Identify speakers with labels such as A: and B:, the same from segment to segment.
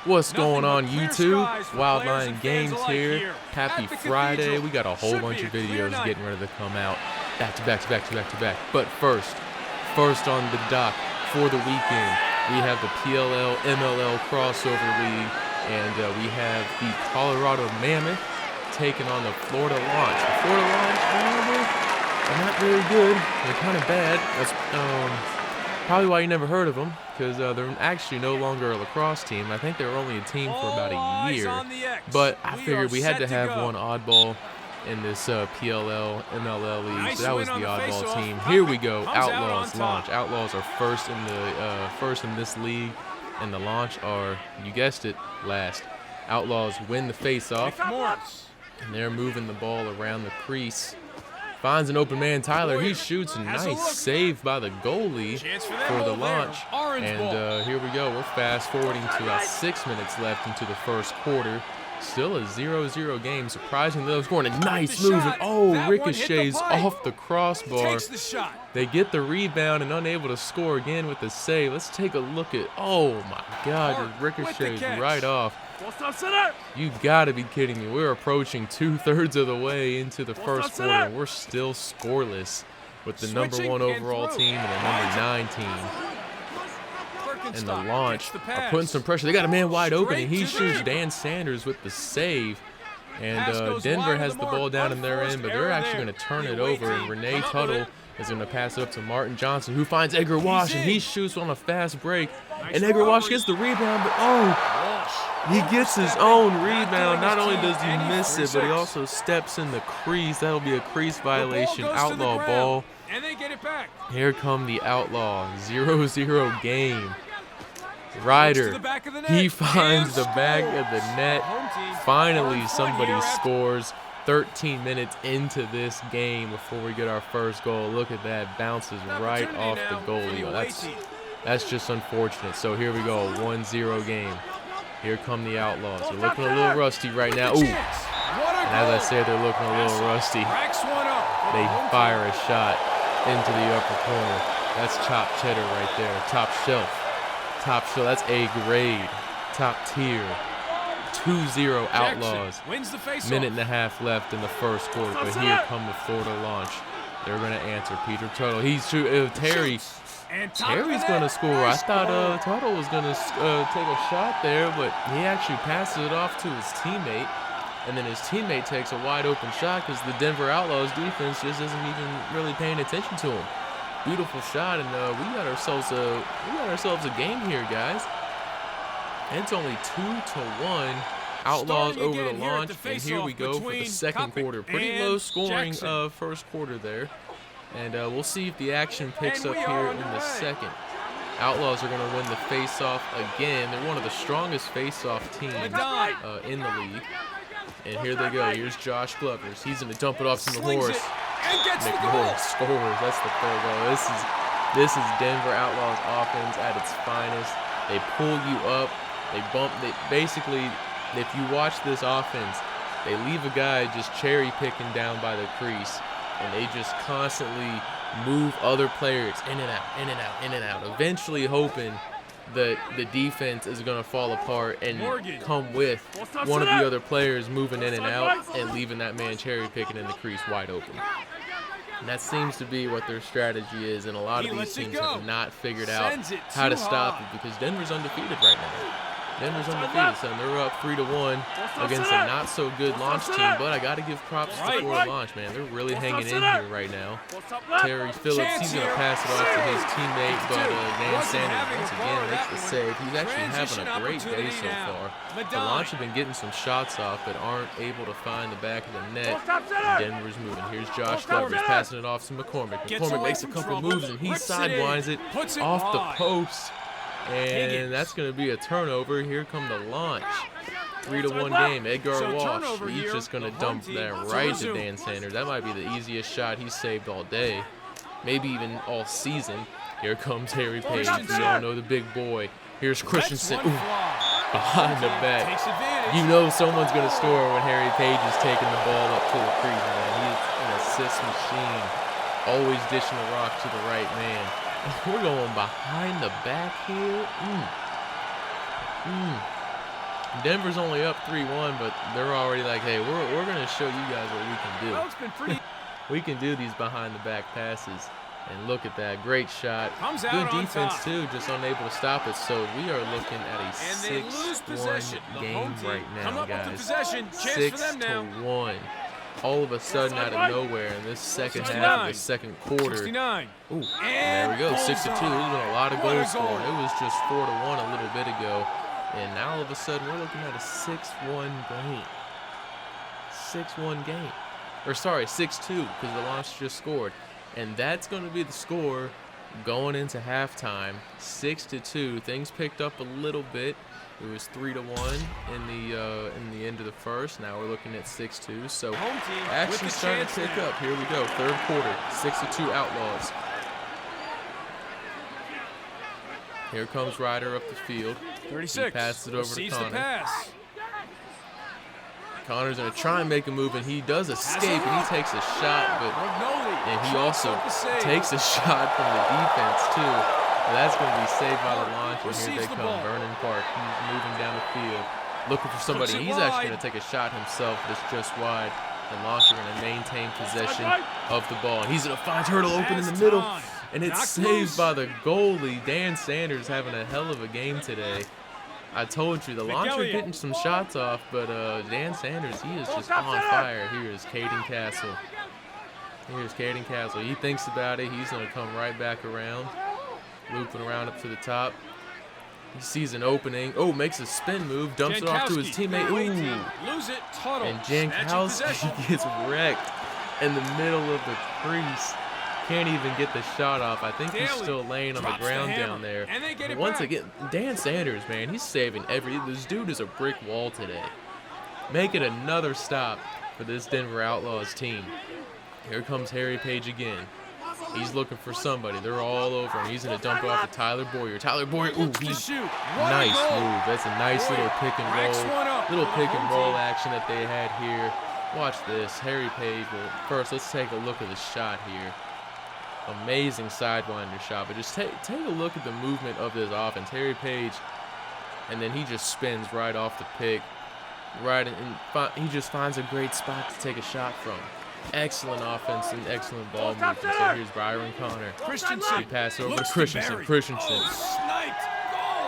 A: What's going on YouTube? Wildline Games here. Happy Friday. We got a whole bunch of videos getting ready to come out. Back to back. But first on the dock for the weekend, we have the PLL MLL crossover league, and we have the Colorado Mammoth taking on the Florida Launch. The Florida Launch, they're not very good. They're kind of bad. That's probably why you never heard of them, because they're actually no longer a lacrosse team. I think they were only a team for about a year. But I figured we had to have one oddball in this PLL MLL league, so that was the oddball team. Here we go, Outlaws Launch. Outlaws are first in this league, and the Launch are, you guessed it, last. Outlaws win the face-off, and they're moving the ball around the crease. Finds an open man, Tyler. He shoots, a nice save by the goalie for the Launch. And here we go. We're fast forwarding to about 6 minutes left into the first quarter. Still a 0-0 game. Surprisingly, they're scoring a nice move. And ricochets off the crossbar. They get the rebound and unable to score again with the save. Let's take a look at, oh my God, it ricochets right off. You gotta be kidding me. We're approaching 2/3 of the way into the first quarter, and we're still scoreless with the #1 overall team and the #9 team. And the Launch are putting some pressure. They got a man wide open, and he shoots Dan Sanders with the save. And Denver has the ball down in their end, but they're actually going to turn it over, and Renee Tuttle is going to pass it up to Martin Johnson, who finds Edgar Wash, and he shoots on a fast break. And Edgar Wash gets the rebound, but he gets his own rebound. Not only does he miss it, but he also steps in the crease. That'll be a crease violation. Outlaw ball. Here come the Outlaw. 0-0 game. Ryder, he finds the back of the net. Finally, somebody scores. 13 minutes into this game before we get our first goal. Look at that. Bounces right off the goalie. That's just unfortunate. So here we go. 1-0 game. Here come the Outlaws. They're looking a little rusty right now. Ooh. And as I said, they're looking a little rusty. They fire a shot into the upper corner. That's chopped cheddar right there. Top shelf. That's A grade. Top tier. 2-0 Outlaws. Minute and a half left in the first quarter. But here come the Florida Launch. They're going to answer. Peter Tuttle. He's shooting. Terry's going to score. I thought Tuttle was going to take a shot there, but he actually passes it off to his teammate. And then his teammate takes a wide open shot because the Denver Outlaws defense just isn't even really paying attention to him. Beautiful shot, and we got ourselves a game here, guys. And it's only 2-1. Outlaws over the Launch, and here we go for the second quarter. Pretty low scoring first quarter there. And we'll see if the action picks up here in the second. Outlaws are going to win the face-off again. They're one of the strongest face-off teams in the league. And here they go. Here's Josh Glovers. He's going to dump it off to McMorris. McMorris scores. That's the third goal. This is Denver Outlaws offense at its finest. They pull you up. They bump. Basically, if you watch this offense, they leave a guy just cherry picking down by the crease, and they just constantly move other players in and out, eventually hoping that the defense is going to fall apart and come with one of the other players moving in and out and leaving that man cherry picking in the crease wide open. And that seems to be what their strategy is, and a lot of these teams have not figured out how to stop it because Denver's undefeated right now. Denver's undefeated, so they're up 3-1 against a not-so-good Launch team, but I got to give props to Florida Launch, man. They're really hanging in here right now. Terry Phillips, he's going to pass it off to his teammate, but Dan Sanders, once again, makes the save. He's actually having a great day so far. The Launch have been getting some shots off, but aren't able to find the back of the net. Denver's moving. Here's Josh Glovers passing it off to McCormick. McCormick makes a couple moves, and he sidewinds it off the post. And that's going to be a turnover. Here come the Launch. 3-1 game. Edgar Wash. He's just going to dump that right to Dan Sanders. That might be the easiest shot he's saved all day. Maybe even all season. Here comes Harry Page. We all know the big boy. Here's Christensen. Ooh, behind the back. You know someone's going to score when Harry Page is taking the ball up to the crease, man. He's an assist machine. Always dishing the rock to the right man. We're going behind the back here. Denver's only up 3-1, but they're already like, hey, we're going to show you guys what we can do.
B: Well, it's been pretty.
A: We can do these behind-the-back passes. And look at that. Great shot.
B: Comes
A: Good
B: out on
A: defense,
B: top.
A: too, just unable to stop it. So we are looking at a 6-1 game right now, guys. 6-1. All of a sudden, out of nowhere, in this second half of the second quarter.
B: 69.
A: Ooh, and there we go, 6-2. There's been a lot of goals scored. It was just 4-1 a little bit ago. And now all of a sudden, we're looking at a 6-1 game. 6-1 game. Or sorry, 6-2, because the Launch just scored. And that's going to be the score going into halftime. 6-2. Things picked up a little bit. It was 3-1 in the end of the first. Now we're looking at 6-2. So action starting to pick up. Here we go. Third quarter. 6-2 Outlaws. Here comes Ryder up the field.
B: 36.
A: He passes it over to Connor.
B: Pass.
A: Connor's going to try and make a move, and he does escape, and he takes a shot, and he also takes a shot from the defense, too. And that's going to be saved by the Launch, and here they come. Vernon Park, he's moving down the field, looking for somebody. He's actually going to take a shot himself, but it's just wide. The Launch are going to maintain possession of the ball, and he's going to find Turtle open in the middle, and it's saved by the goalie. Dan Sanders having a hell of a game today. I told you, the Launch are getting some shots off, but Dan Sanders, he is just on fire. Here is Caden Castle. Here's Caden Castle. He thinks about it. He's going to come right back around, looping around up to the top. He sees an opening. Oh, makes a spin move, dumps it off to his teammate. Ooh. And Jankowski gets wrecked in the middle of the crease. Can't even get the shot off. I think he's still laying on the ground down there. But once again, Dan Sanders, man, he's saving this dude is a brick wall today. Making another stop for this Denver Outlaws team. Here comes Harry Page again. He's looking for somebody. They're all over him. He's going to dump it off to Tyler Boyer. Tyler Boyer, ooh, nice move. That's a nice little pick and roll action that they had here. Watch this. Harry Page. Well, first, let's take a look at the shot here. Amazing sidewinder shot, but just take a look at the movement of this offense. Harry Page, and then he just spins right off the pick, and he just finds a great spot to take a shot from. Excellent offense and excellent ball movement. So here's Byron Connor. He passes over to Christensen.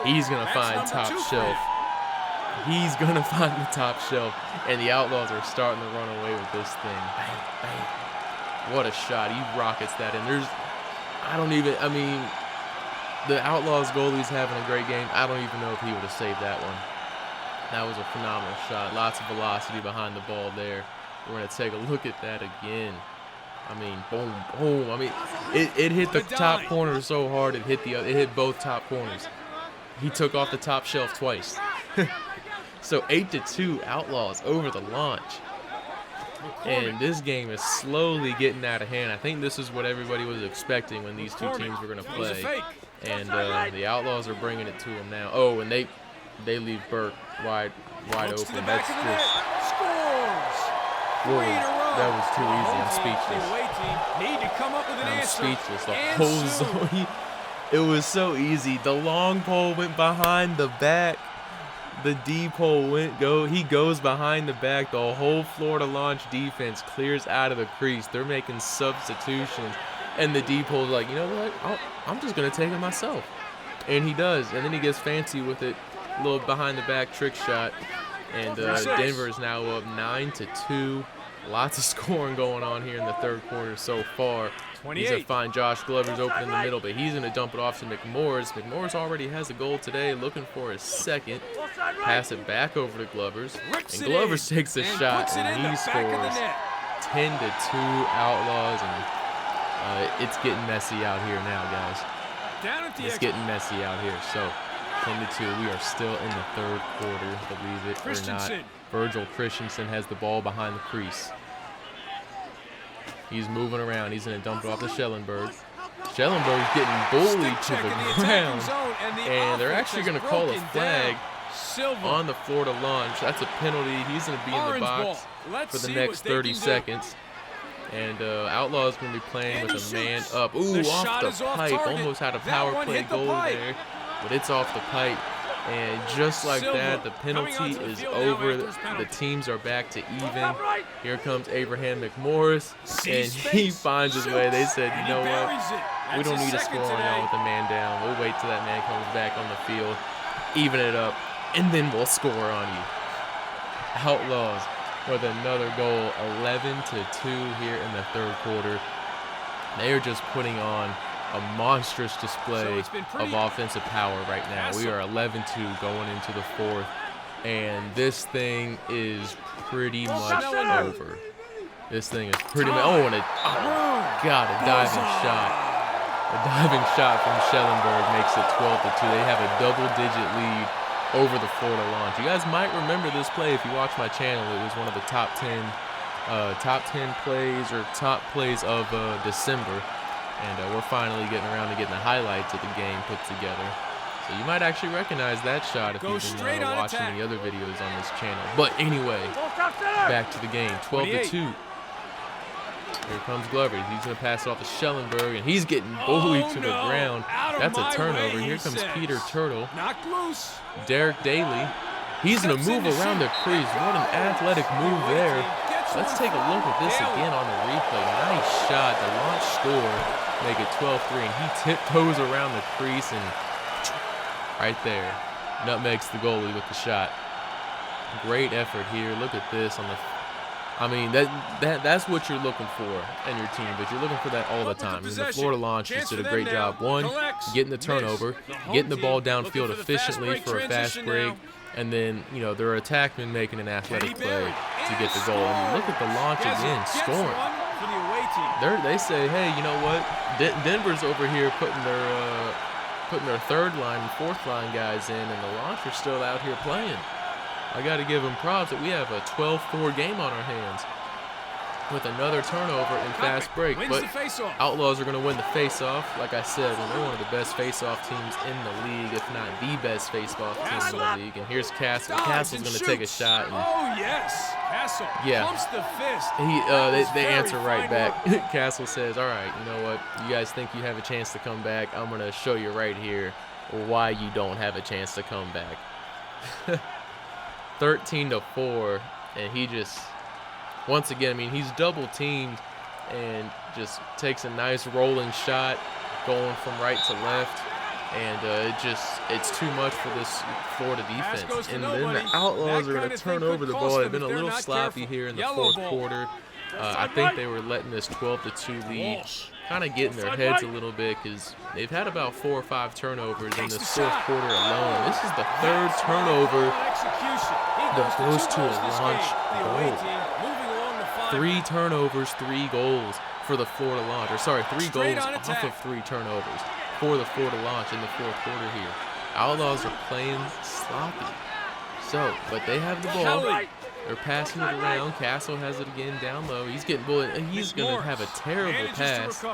A: He's gonna find top shelf. He's gonna find the top shelf, and the Outlaws are starting to run away with this thing. Bang, bang. What a shot. He rockets that in. The Outlaws goalie's having a great game. I don't even know if he would have saved that one. That was a phenomenal shot. Lots of velocity behind the ball there. We're going to take a look at that again. I mean, boom, boom. I mean, it hit the top corner so hard, it hit both top corners. He took off the top shelf twice. So 8-2 Outlaws over the Launch. And this game is slowly getting out of hand. I think this is what everybody was expecting when these two teams were going to play. And the Outlaws are bringing it to them now. Oh, and they leave Burke wide open. That's just... Whoa, that was too easy. I'm speechless. The whole zone. It was so easy. The long pole went behind the back. The D pole he goes behind the back. The whole Florida Launch defense clears out of the crease. They're making substitutions, and the D pole's like, you know what? I'm just gonna take it myself, and he does. And then he gets fancy with it, a little behind the back trick shot, and Denver is now up 9-2. Lots of scoring going on here in the third quarter so far. He's going to find Josh Glover's open in the middle, but he's going to dump it off to McMorris. McMorris already has a goal today, looking for his second. Pass it back over to Glovers. And Glovers takes a shot, and he scores. 10-2 Outlaws, and it's getting messy out here now, guys. It's getting messy out here. So 10-2. We are still in the third quarter, believe it or not. Virgil Christensen has the ball behind the crease. He's moving around. He's going to dump it off to Schellenberg. Schellenberg's getting bullied to the ground. And they're actually going to call a flag on the Florida Launch. That's a penalty. He's going to be in the box for the next 30 seconds. And Outlaws going to be playing with a man up. Ooh, off the pipe. Almost had a power play goal there. But it's off the pipe. And just like that, the penalty is over. The teams are back to even. Here comes Abraham McMorris, and he finds his way. They said, you know what? We don't need to score on y'all with a man down. We'll wait till that man comes back on the field, even it up, and then we'll score on you. Outlaws with another goal, 11-2 here in the third quarter. They are just putting on a monstrous display of offensive power right now. We are 11-2 going into the fourth, and this thing is pretty much over. This thing is pretty much, oh, God, a diving shot. A diving shot from Schellenberg makes it 12-2. They have a double-digit lead over the Florida Launch. You guys might remember this play if you watch my channel. It was one of the top 10 plays or top plays of December. And we're finally getting around to getting the highlights of the game put together. So you might actually recognize that shot if you've been watching the other videos on this channel. But anyway, back to the game, 12-2. Here comes Glover. He's going to pass it off to Schellenberg, and he's getting bullied to the ground. That's a turnover. Here comes Peter Turtle. Derek Daly. He's going to move around the crease. What an athletic move there. Let's take a look at this again on the replay. Nice shot. The launch score. Make it 12-3, and he tiptoes around the crease and right there, nutmegs the goalie with the shot. Great effort here. Look at this on the. I mean, that's what you're looking for in your team, but you're looking for that all the time. I mean, the Florida Launch just did a great job. One, getting the turnover, getting the ball downfield efficiently for a fast break, and then their attackman making an athletic play to get the goal. And look at the Launch again, scoring. They say, hey, you know what? Denver's over here putting their third line and fourth line guys in, and the Launch are still out here playing. I got to give them props that we have a 12-4 game on our hands with another turnover and fast break. But Outlaws are going to win the face-off. Like I said, they're one of the best face-off teams in the league, if not the best face-off team in the league. And here's Castle. Castle's going to take a shot. And,
B: oh, yes. Castle pumps the fist.
A: They answer right back. Castle says, all right, you know what? You guys think you have a chance to come back? I'm going to show you right here why you don't have a chance to come back. 13-4, and he just, once again, I mean, he's double teamed and just takes a nice rolling shot going from right to left, and it's too much for this Florida defense. And then the Outlaws are going to turn over the ball. They've been a little sloppy here in the fourth quarter. I think they were letting this 12-2 lead kind of get in their heads a little bit, because they've had about 4 or 5 turnovers in this fourth quarter alone. This is the third turnover that goes to a Launch goal. 3 turnovers, 3 goals for the Florida Launch. Or sorry, 3 goals off of 3 turnovers for the Florida Launch in the fourth quarter here. Outlaws are playing sloppy. So, but they have the ball. They're passing it around. Castle has it again down low. He's getting bullied. He's going to have a terrible pass.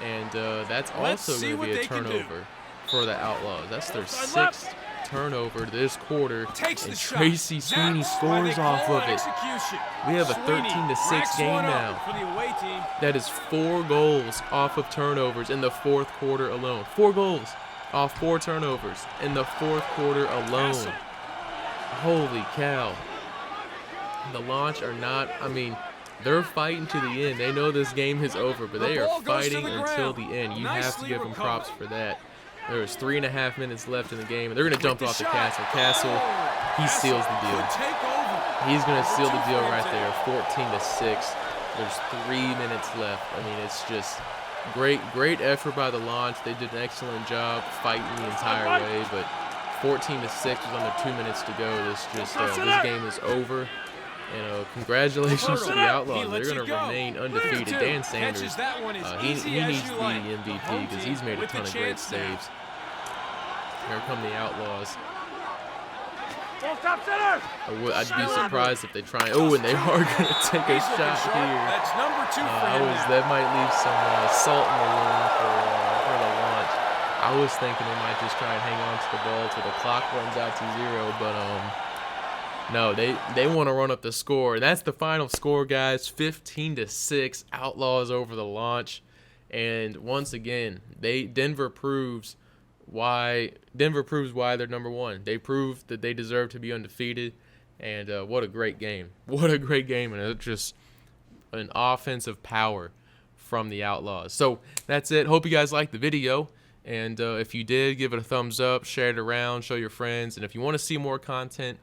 A: And that's also going to be a turnover for the Outlaws. That's their 6th turnover this quarter. And Tracy Sweeney scores off of it. We have a 13-6 game now. That is 4 goals off of turnovers in the fourth quarter alone. 4 goals off 4 turnovers in the fourth quarter alone. Holy cow. The Launch are not, I mean, they're fighting to the end. They know this game is over, but they are fighting until the end. You have to give them props for that. There's 3.5 minutes left in the game, and they're going to dump it off to Castle. Castle, he seals the deal. He's going to seal the deal right there, 14-6. There's 3 minutes left. I mean, it's just great effort by the Launch. They did an excellent job fighting the entire way, but 14-6 was under 2 minutes to go. This game is over. And congratulations to the Outlaws. They're going to remain undefeated. Dan Sanders, he needs to be the MVP because he's made a ton of great saves. Here come the Outlaws. I'd be surprised if they try. Oh, and they are going to take a shot here. That might leave some salt in the wound for the Launch. I was thinking they might just try and hang on to the ball till the clock runs out to 0, but no, they want to run up the score. That's the final score, guys. 15-6, Outlaws over the Launch. And once again, Denver proves why Denver proves why they're number one. They proved that they deserve to be undefeated, and what a great game. What a great game, and it's just an offensive power from the Outlaws. So that's it. Hope you guys liked the video, and if you did, give it a thumbs up, share it around, show your friends, and if you want to see more content,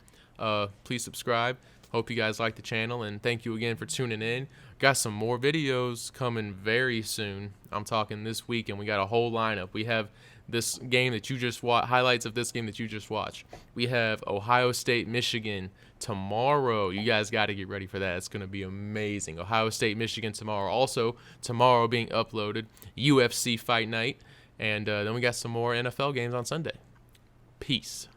A: please subscribe. Hope you guys like the channel, and thank you again for tuning in. Got some more videos coming very soon. I'm talking this week, and we got a whole lineup. We have this game that you just watched, highlights of this game that you just watched. We have Ohio State, Michigan tomorrow. You guys got to get ready for that. It's going to be amazing. Ohio State, Michigan tomorrow. Also, tomorrow being uploaded, UFC Fight Night. And then we got some more NFL games on Sunday. Peace.